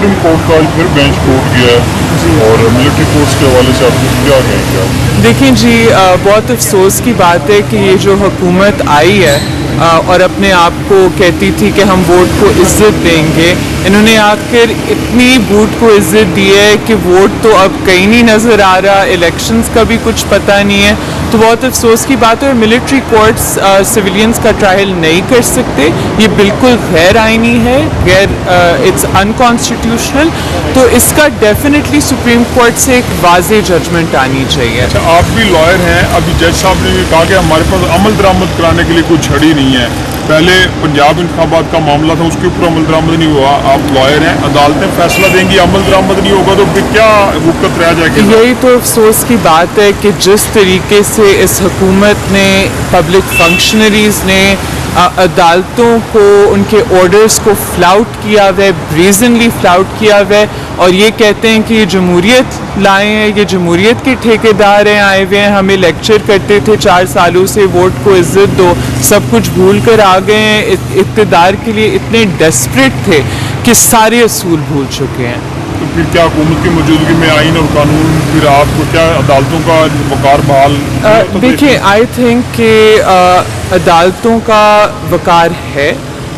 Supreme court का फिर bench टूट गया है और मिलिट्री कोर्ट्स के हवाले से आप क्या कहेंगे आप? देखें जी, बहुत अफसोस की बात है कि ये जो हुकूमत आई है और अपने आप को कहती थी कि हम वोट को इज़्ज़त देंगे, इन्होंने आखिर इतनी वोट को इज़्ज़त दी है कि वोट तो अब कहीं नहीं नज़र आ रहा, इलेक्शंस का भी कुछ पता नहीं है। तो बहुत अफसोस की बात है। और मिलिट्री कोर्ट्स सिविलियंस का ट्रायल नहीं कर सकते, ये बिल्कुल गैर आइनी है, इट्स अनकॉन्स्टिट्यूशनल। तो इसका डेफिनेटली सुप्रीम कोर्ट से एक वाज़े जजमेंट आनी चाहिए। अच्छा, आप भी लॉयर हैं, अभी जज साहब ने भी कहा कि हमारे पास अमल दरामद कराने के लिए कोई छड़ी नहीं है। पहले पंजाब इंतखाबात का मामला था, उसके ऊपर अमल दरामद नहीं हुआ। आप लॉयर हैं, अदालतें फैसला देंगी, अमल दरामद नहीं होगा तो फिर क्या वक़्त रह जाएगी? यही तो अफसोस की बात है कि जिस तरीके से इस हुकूमत ने, पब्लिक फंक्शनरीज़ ने अदालतों को, उनके ऑर्डर्स को फ्लाउट किया हुआ है, ब्रेजनली फ्लाउट किया हुआ है, और ये कहते हैं कि ये जमहूरियत लाए हैं, ये जमहूरियत के ठेकेदार हैं, आए हुए हैं, हमें लेक्चर करते थे 4 सालों से वोट को इज़्ज़त दो, सब कुछ भूल कर आ गए हैं। इक़्तिदार के लिए इतने डेस्परेट थे कि सारे असूल भूल चुके हैं। तो फिर क्या हुकूमत की मौजूदगी में आइन और कानून, फिर आपको क्या अदालतों का वक़ार बहाल? देखिए, आई थिंक कि अदालतों का वक़ार है।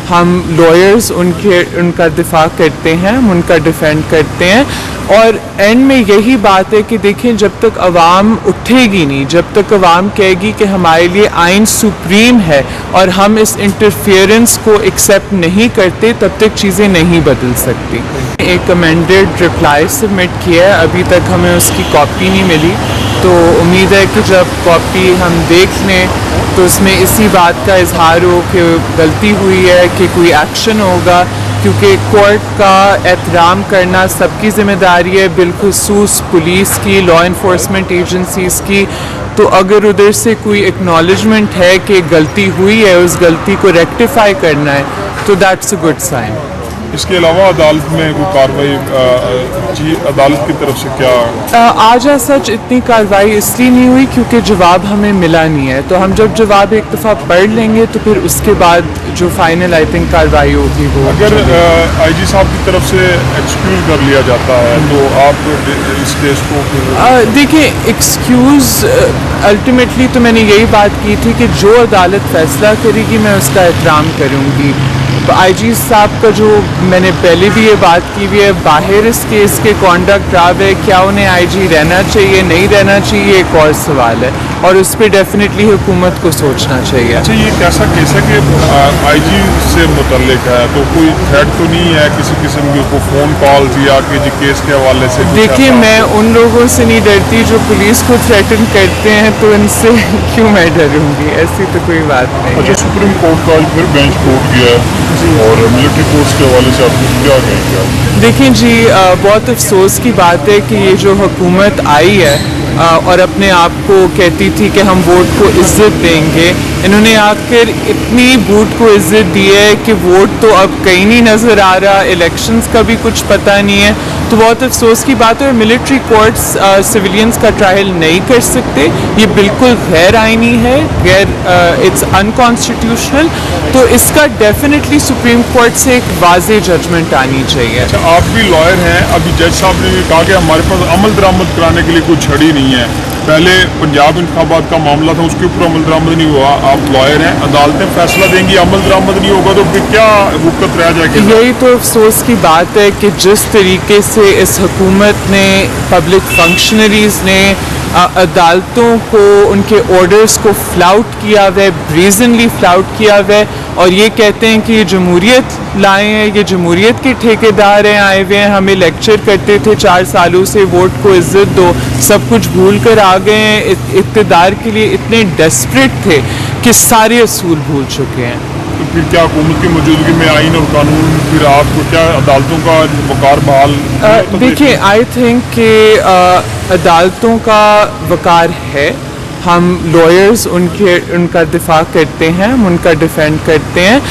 हम लॉयर्स उनका दिफा करते हैं, हम उनका डिफेंड करते हैं, और एंड में यही बात है कि देखें, जब तक अवाम उठेगी नहीं, जब तक अवाम कहेगी कि हमारे लिए आइन सुप्रीम है और हम इस इंटरफेरेंस को एक्सेप्ट नहीं करते, तब तक चीज़ें नहीं बदल सकती। एक अमेंडेड रिप्लाई सबमिट किया है, अभी तक हमें उसकी कॉपी नहीं मिली, तो उम्मीद है कि जब कॉपी हम देख लें तो उसमें इसी बात का इजहार हो कि गलती हुई है, कि कोई एक्शन होगा, क्योंकि कोर्ट का एहतराम करना सबकी ज़िम्मेदारी है, बिलखुसूस पुलिस की, लॉ इन्फोर्समेंट एजेंसीज़ की। तो अगर उधर से कोई एक्नॉलेजमेंट है कि गलती हुई है, उस गलती को रेक्टिफाई करना है, तो दैट्स अ गुड साइन। इसके अलावा अदालत में कोई कार्रवाई अदालत की तरफ से क्या? आज सच इतनी कार्रवाई इसलिए नहीं हुई क्योंकि जवाब हमें मिला नहीं है, तो हम जब जवाब एक दफ़ा पढ़ लेंगे तो फिर उसके बाद जो फाइनल आई थिंक कार्रवाई होगी वो। अगर आईजी साहब की तरफ से एक्सक्यूज़ कर लिया जाता है तो आप इस केस को फिर? देखिए, एक्सक्यूज़ अल्टीमेटली तो मैंने यही बात की थी कि जो अदालत फ़ैसला करेगी मैं उसका एहतराम करूँगी। आईजी साहब का जो, मैंने पहले भी ये बात की हुई है, बाहर इस केस के कॉन्डक्ट खराब है, क्या उन्हें आईजी रहना चाहिए, नहीं रहना चाहिए, एक और सवाल है, और उस पर डेफिनेटली हुकूमत को सोचना चाहिए। अच्छा, ये कैसा केस है कि आईजी से मुतल्लिक है, तो कोई थ्रेट तो नहीं है किसी किस्म की, को फ़ोन कॉल या कि जी केस के हवाले से? देखिए, मैं उन लोगों से नहीं डरती जो पुलिस को थ्रेटन करते हैं, तो इनसे क्यों मैं डरूंगी, ऐसी तो कोई बात नहीं। अच्छा, सुप्रीम कोर्ट का फिर बेंच टूट गया है और मिलिट्री कोर्ट्स के हवाले से आप क्या कहेंगे आप? देखें जी, बहुत अफसोस की बात है कि ये जो हुकूमत आई है और अपने आप को कहती थी कि हम वोट को इज़्ज़त देंगे, इन्होंने आखिर इतनी वोट को इज़्ज़त दी है कि वोट तो अब कहीं नहीं नज़र आ रहा, इलेक्शंस का भी कुछ पता नहीं है। तो बहुत अफसोस की बात है। और मिलिट्री कोर्ट्स सिविलियंस का ट्रायल नहीं कर सकते, ये बिल्कुल गैर आइनी है, इट्स अनकॉन्स्टिट्यूशनल। तो इसका डेफिनेटली सुप्रीम कोर्ट से एक वाज़े जजमेंट आनी चाहिए। अच्छा, आप भी लॉयर हैं, अभी जज साहब ने भी कहा कि हमारे पास अमल दरामद कराने के लिए कोई छड़ी नहीं है। पहले पंजाब इंतखाबात का मामला था, उसके ऊपर अमल दरामद नहीं हुआ। आप लॉयर हैं, अदालतें फैसला देंगी, अमल दरामद नहीं होगा तो फिर क्या वक़्त रह जाएगी? यही तो अफसोस की बात है कि जिस तरीके से इस हुकूमत ने, पब्लिक फंक्शनरीज़ ने अदालतों को, उनके ऑर्डर्स को फ्लाउट किया हुआ है, ब्रेजनली फ्लाउट किया हुआ है, और ये कहते हैं कि ये जमहूरियत लाए हैं, ये जमहूरियत के ठेकेदार हैं, आए हुए हैं, हमें लेक्चर करते थे 4 सालों से वोट को इज़्ज़त दो, सब कुछ भूल कर आ गए हैं। इक़्तिदार के लिए इतने डेस्परेट थे कि सारे असूल भूल चुके हैं। तो फिर क्या हुकूमत की मौजूदगी में आइन और कानून, फिर आपको क्या अदालतों का वक़ार बहाल? देखिए, आई थिंक कि अदालतों का वक़ार है। हम लॉयर्स उनका दिफा करते हैं, हम उनका डिफेंड करते हैं,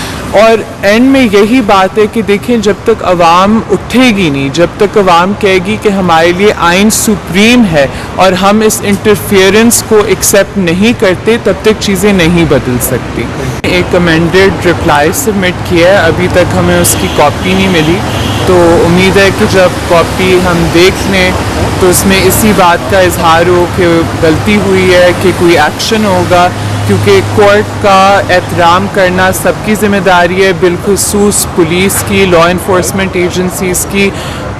और एंड में यही बात है कि देखें, जब तक अवाम उठेगी नहीं, जब तक अवाम कहेगी कि हमारे लिए आइन सुप्रीम है और हम इस इंटरफेरेंस को एक्सेप्ट नहीं करते, तब तक चीज़ें नहीं बदल सकती। एक अमेंडेड रिप्लाई सबमिट किया है, अभी तक हमें उसकी कॉपी नहीं मिली, تو امید ہے کہ جب کاپی ہم دیکھ لیں تو اس میں اسی بات کا اظہار ہو کہ غلطی ہوئی ہے, کہ کوئی ایکشن ہوگا, کیونکہ کورٹ کا احترام کرنا سب کی ذمہ داری ہے, بالخصوص پولیس کی, لا انفورسمنٹ ایجنسیز کی.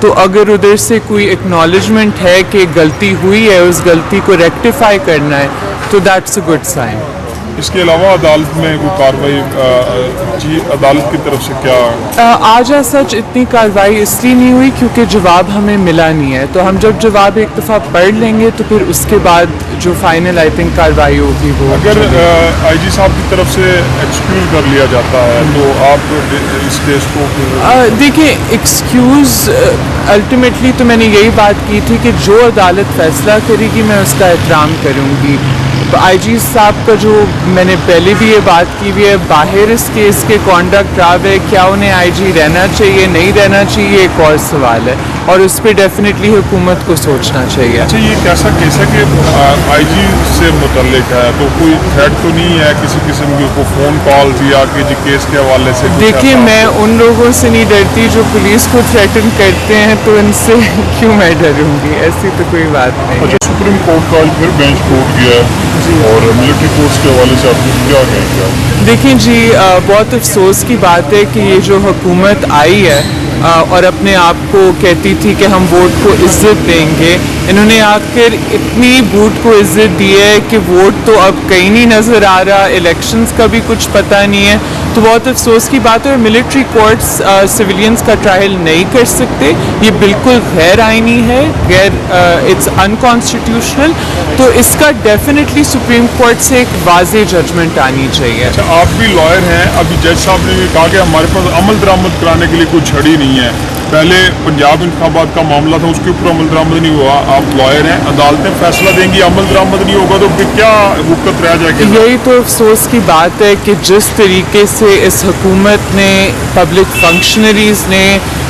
تو اگر ادھر سے کوئی اکنالجمنٹ ہے کہ غلطی ہوئی ہے, اس غلطی کو ریکٹیفائی کرنا ہے, تو دیٹس اے گڈ سائن. اس کے علاوہ عدالت میں کوئی کارروائی عدالت کی طرف سے کیا آج سچ اتنی کارروائی اس لیے نہیں ہوئی کیونکہ جواب ہمیں ملا نہیں ہے. تو ہم جب جواب ایک دفعہ پڑھ لیں گے تو پھر اس کے بعد جو فائنل آئی تھنک کارروائی ہوگی وہ. اگر آئی جی صاحب کی طرف سے ایکسکیوز کر لیا جاتا ہے تو آپ اس کیس کو دیکھیں, ایکسکیوز الٹیمیٹلی تو میں نے یہی بات کی تھی کہ جو عدالت فیصلہ کرے گی میں اس کا احترام کروں گی. آئی جی صاحب کا جو میں نے پہلے بھی یہ بات کی ہوئی ہے, باہر اس کیس کے کانڈکٹ خراب ہے, کیا انہیں آئی جی رہنا چاہیے نہیں رہنا چاہیے ایک اور سوال ہے, اور اس پہ ڈیفینیٹلی حکومت کو سوچنا چاہیے. اچھا, یہ کیسا کیس ہے کہ آئی جی سے متعلق ہے تو کوئی تھریٹ تو نہیں ہے کسی قسم کی کوئی فون کالز یا کہ جی کیس کے حوالے سے؟ دیکھیے, میں ان لوگوں سے نہیں ڈرتی جو پولیس کو تھریٹن کرتے ہیں, تو ان سے کیوں میں ڈروں گی, ایسی تو کوئی بات نہیں. اچھا, سپریم کورٹ کا پھر بینچ ٹوٹ گیا ہے اور ملٹری فورس کے حوالے سے آپ کیا کہیں گے؟ دیکھیں جی, بہت افسوس کی بات ہے کہ یہ جو حکومت آئی ہے اور اپنے آپ کو کہتی تھی کہ ہم ووٹ کو عزت دیں گے, انہوں نے آ کر اتنی ووٹ کو عزت دی ہے کہ ووٹ تو اب کہیں نہیں نظر آ رہا, الیکشنز کا بھی کچھ پتہ نہیں ہے. تو بہت افسوس کی بات ہے, اور ملٹری کورٹس سویلینز کا ٹرائل نہیں کر سکتے, یہ بالکل غیر آئینی ہے, اٹس انکانسٹیٹیوشنل. تو اس کا ڈیفینیٹلی سپریم کورٹ سے ایک واضح ججمنٹ آنی چاہیے. اچھا, آپ بھی لائر ہیں, ابھی جج صاحب نے بھی کہا کہ ہمارے پاس عمل درآمد کرانے کے لیے کوئی چھڑی نہیں ہے. پہلے پنجاب انتخابات کا معاملہ تھا, اس کے اوپر عمل درآمد نہیں ہوا. آپ لائر ہیں, عدالتیں فیصلہ دیں گی, عمل درآمد نہیں ہوگا تو پھر کیا وقت رہ جائے گی؟ یہی تو افسوس کی بات ہے کہ جس طریقے سے اس حکومت نے, پبلک فنکشنریز نے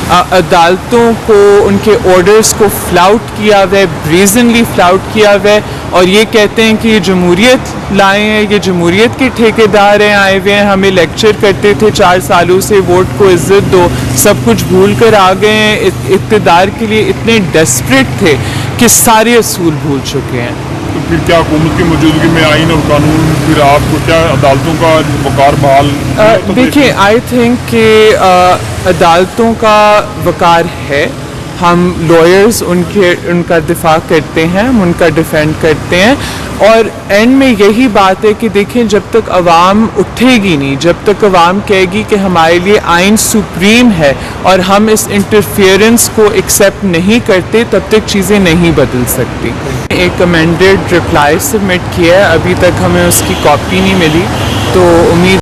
عدالتوں کو, ان کے آرڈرز کو فلاؤٹ کیا ہوا ہے, بریزنلی فلاؤٹ کیا ہوا ہے, اور یہ کہتے ہیں کہ یہ جمہوریت لائے ہیں, یہ جمہوریت کے ٹھیکیدار ہیں, آئے ہوئے ہیں, ہمیں لیکچر کرتے تھے 4 سالوں سے ووٹ کو عزت دو, سب کچھ بھول کر آ گئے ہیں, اقتدار کے لیے اتنے ڈیسپریٹ تھے کہ سارے اصول بھول چکے ہیں. تو پھر کیا حکومت کی موجودگی میں آئین اور قانون, پھر آپ کو کیا عدالتوں کا وقار بحال؟ دیکھیں, آئی تھنک کہ عدالتوں کا وقار ہے, ہم لائرز ان کا دفاع کرتے ہیں, ہم ان کا ڈیفینڈ کرتے ہیں, اور اینڈ میں یہی بات ہے کہ دیکھیں, جب تک عوام اٹھے گی نہیں, جب تک عوام کہے گی کہ ہمارے لیے آئین سپریم ہے اور ہم اس انٹرفیئرنس کو ایکسیپٹ نہیں کرتے, تب تک چیزیں نہیں بدل سکتی. ایک امینڈیڈ رپلائی سبمٹ کیا ہے, ابھی تک ہمیں اس کی کاپی نہیں ملی, تو امید